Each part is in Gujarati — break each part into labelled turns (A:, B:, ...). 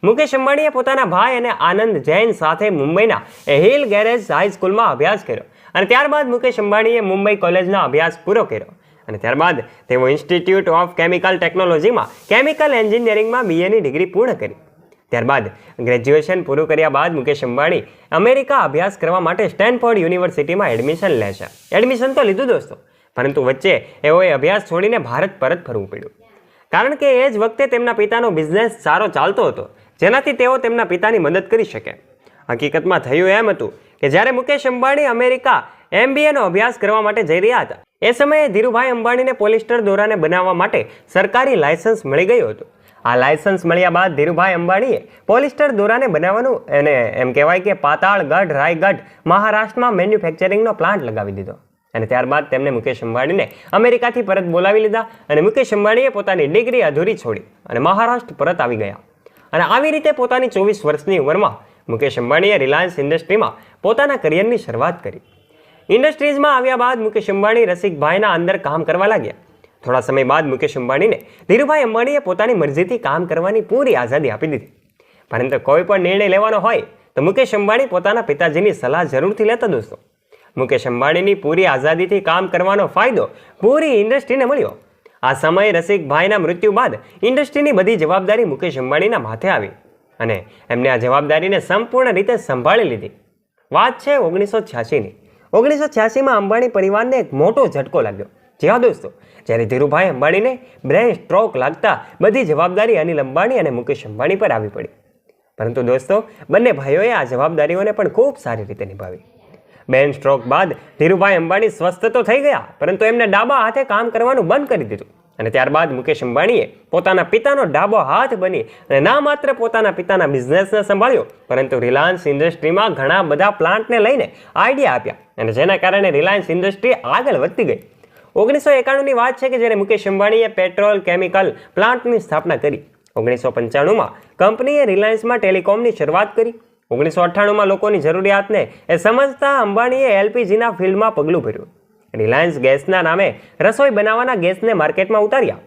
A: મુકેશ અંબાણીએ પોતાના ભાઈ અને આનંદ જૈન સાથે મુંબઈના હિલ ગેરેજ હાઈસ્કૂલમાં અભ્યાસ કર્યો અને ત્યારબાદ મુકેશ અંબાણીએ મુંબઈ કોલેજનો અભ્યાસ પૂરો કર્યો અને ત્યારબાદ તેઓ ઇન્સ્ટિટ્યૂટ ઓફ કેમિકલ ટેકનોલોજીમાં કેમિકલ એન્જિનિયરિંગમાં બીએની ડિગ્રી પૂર્ણ કરી. ત્યારબાદ ગ્રેજ્યુએશન પૂરું કર્યા બાદ મુકેશ અંબાણી અમેરિકા અભ્યાસ કરવા માટે સ્ટેનફોર્ડ યુનિવર્સિટીમાં એડમિશન લે છે. એડમિશન તો લીધું દોસ્તો, પરંતુ વચ્ચે એઓએ અભ્યાસ છોડીને ભારત પરત ફરવું પડ્યું, કારણ કે એ જ વખતે તેમના પિતાનો બિઝનેસ સારો ચાલતો હતો, જેનાથી તેઓ તેમના પિતાની મદદ કરી શકે. હકીકતમાં થયું એમ હતું કે જ્યારે મુકેશ અંબાણી અમેરિકા MBAનો અભ્યાસ કરવા માટે જઈ રહ્યા હતા, એ સમયે ધીરુભાઈ અંબાણીને પોલિસ્ટર દોરાને બનાવવા માટે સરકારી લાયસન્સ મળી ગયું હતું. આ લાયસન્સ મળ્યા બાદ ધીરુભાઈ અંબાણીએ પોલિસ્ટર દોરાને બનાવવાનું અને એમ કહેવાય કે પાતાળગઢ રાયગઢ મહારાષ્ટ્રમાં મેન્યુફેક્ચરિંગનો પ્લાન્ટ લગાવી દીધો અને ત્યારબાદ તેમને મુકેશ અંબાણીને અમેરિકાથી પરત બોલાવી લીધા અને મુકેશ અંબાણીએ પોતાની ડિગ્રી અધૂરી છોડી અને મહારાષ્ટ્ર પરત આવી ગયા. અને આવી રીતે પોતાની 24 વર્ષની ઉંમરમાં મુકેશ અંબાણીએ રિલાયન્સ ઇન્ડસ્ટ્રીમાં પોતાના કરિયરની શરૂઆત કરી. ઇન્ડસ્ટ્રીઝમાં આવ્યા બાદ મુકેશ અંબાણી રસિકભાઈના અંદર કામ કરવા લાગ્યા. થોડા સમય બાદ મુકેશ અંબાણીને ધીરુભાઈ અંબાણીએ પોતાની મરજીથી કામ કરવાની પૂરી આઝાદી આપી દીધી. પરંતુ કોઈ પણ નિર્ણય લેવાનો હોય તો મુકેશ અંબાણી પોતાના પિતાજીની સલાહ જરૂરથી લેતા દોસ્તો. મુકેશ અંબાણીની પૂરી આઝાદીથી કામ કરવાનો ફાયદો પૂરી ઇન્ડસ્ટ્રીને મળ્યો. આ સમયે રસિકભાઈના મૃત્યુ બાદ ઇન્ડસ્ટ્રીની બધી જવાબદારી મુકેશ અંબાણીના માથે આવી અને એમને આ જવાબદારીને સંપૂર્ણ રીતે સંભાળી લીધી. વાત છે 1986ની. 1986માં અંબાણી પરિવારને એક મોટો ઝટકો લાગ્યો. જી હા દોસ્તો, જ્યારે ધીરુભાઈ અંબાણીને બ્રેન સ્ટ્રોક લાગતા બધી જવાબદારી અનિલ અંબાણી અને મુકેશ અંબાણી પર આવી પડી. પરંતુ દોસ્તો, બંને ભાઈઓએ આ જવાબદારીઓને પણ ખૂબ સારી રીતે નિભાવી. બ્રેન સ્ટ્રોક બાદ ધીરુભાઈ અંબાણી સ્વસ્થ તો થઈ ગયા, પરંતુ એમને ડાબા હાથે કામ કરવાનું બંધ કરી દીધું અને ત્યારબાદ મુકેશ અંબાણીએ પોતાના પિતાનો ડાબો હાથ બની અને ના માત્ર પોતાના પિતાના બિઝનેસને સંભાળ્યો, પરંતુ રિલાયન્સ ઇન્ડસ્ટ્રીમાં ઘણા બધા પ્લાન્ટને લઈને આઈડિયા આપ્યા અને જેના કારણે રિલાયન્સ ઇન્ડસ્ટ્રી આગળ વધતી ગઈ. 1991ની વાત છે કે જ્યારે મુકેશ અંબાણીએ પેટ્રોલ કેમિકલ પ્લાન્ટની સ્થાપના કરી. 1995માં કંપનીએ રિલાયન્સમાં ટેલિકોમની શરૂઆત કરી. 1998માં લોકોની જરૂરિયાતને એ સમજતા અંબાણીએ LPGના ફિલ્ડમાં પગલું ભર્યું. રિલાયન્સ ગેસના નામે રસોઈ બનાવવાના ગેસને માર્કેટમાં ઉતાર્યા.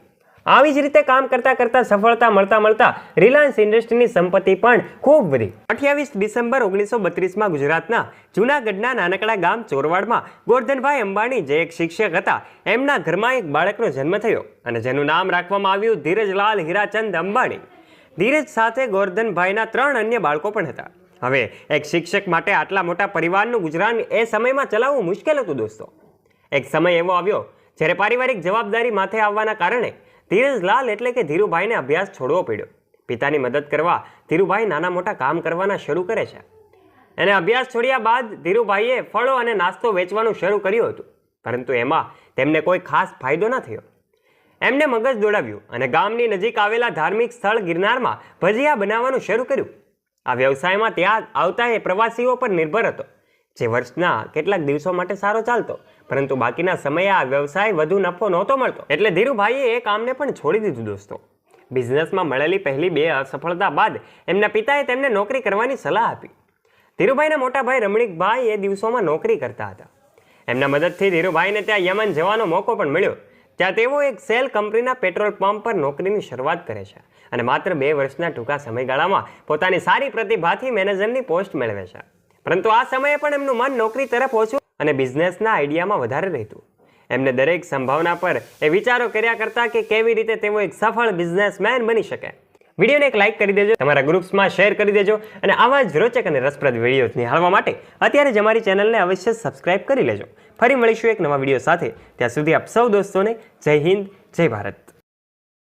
A: આવી જ રીતે કામ કરતાં કરતાં સફળતા મળતા રિલાયન્સ ઇન્ડસ્ટ્રીની સંપત્તિ પણ ખૂબ વધી. 28 ડિસેમ્બર 1932માં ગુજરાતના જૂનાગઢના નાનકડા ગામ ચોરવાડમાં ગોરધનભાઈ અંબાણી, જે એક શિક્ષક હતા, એમના ઘરમાં એક બાળકનો જન્મ થયો અને જેનું નામ રાખવામાં આવ્યું ધીરજલાલ હીરાચંદ અંબાણી. ધીરજ સાથે ગોરધનભાઈના 3 અન્ય બાળકો પણ હતા. હવે એક શિક્ષક માટે આટલા મોટા પરિવારનું ગુજરાન એ સમયમાં ચલાવવું મુશ્કેલ હતું દોસ્તો. એક સમય એવો આવ્યો જ્યારે પારિવારિક જવાબદારી માથે આવવાના કારણે ધીરજલાલ એટલે કે ધીરુભાઈને અભ્યાસ છોડવો પડ્યો. પિતાની મદદ કરવા ધીરુભાઈ નાના મોટા કામ કરવાના શરૂ કરે છે. અને અભ્યાસ છોડ્યા બાદ ધીરુભાઈએ ફળો અને નાસ્તો વેચવાનું શરૂ કર્યું હતું, પરંતુ એમાં તેમને કોઈ ખાસ ફાયદો ન થયો. એમને મગજ દોડાવ્યું અને ગામની નજીક આવેલા ધાર્મિક સ્થળ ગિરનારમાં ભજીયા બનાવવાનું શરૂ કર્યું. આ વ્યવસાયમાં ત્યાં આવતા એ પ્રવાસીઓ પર નિર્ભર હતો, જે વર્ષના કેટલાક દિવસો માટે સારો ચાલતો, પરંતુ બાકીના સમયે આ વ્યવસાય વધુ નફો નહોતો મળતો. એટલે ધીરુભાઈએ એ કામને પણ છોડી દીધું દોસ્તો. બિઝનેસમાં મળેલી પહેલી 2 અસફળતા બાદ એમના પિતાએ તેમને નોકરી કરવાની સલાહ આપી. ધીરુભાઈના મોટા ભાઈ રમણીકભાઈ એ દિવસોમાં નોકરી કરતા હતા. એમના મદદથી ધીરુભાઈને ત્યાં યમન જવાનો મોકો પણ મળ્યો. ત્યાં તેઓ એક સેલ કંપનીના પેટ્રોલ પંપ પર નોકરીની શરૂઆત કરે છે અને માત્ર 2 વર્ષના ટૂંકા સમયગાળામાં પોતાની સારી પ્રતિભાથી મેનેજરની પોસ્ટ મેળવે છે. પરંતુ આ સમયે પણ એમનું મન નોકરી તરફ ઓછું અને બિઝનેસના આઈડિયામાં વધારે રહેતું. એમને દરેક સંભાવના પર એ વિચારો કર્યા કરતા કે કેવી રીતે તેઓ એક સફળ બિઝનેસમેન બની શકે. વિડીયોને એક લાઇક કરી દેજો, તમારા ગ્રુપ્સમાં શેર કરી દેજો અને આવા જ રોચક અને રસપ્રદ વિડીયો નિહાળવા માટે અત્યારે જ અમારી ચેનલને અવશ્ય સબસ્ક્રાઇબ કરી લેજો. ફરી મળીશું એક નવા વિડીયો સાથે. ત્યાં સુધી આપ સૌ દોસ્તોને જય હિન્દ, જય ભારત.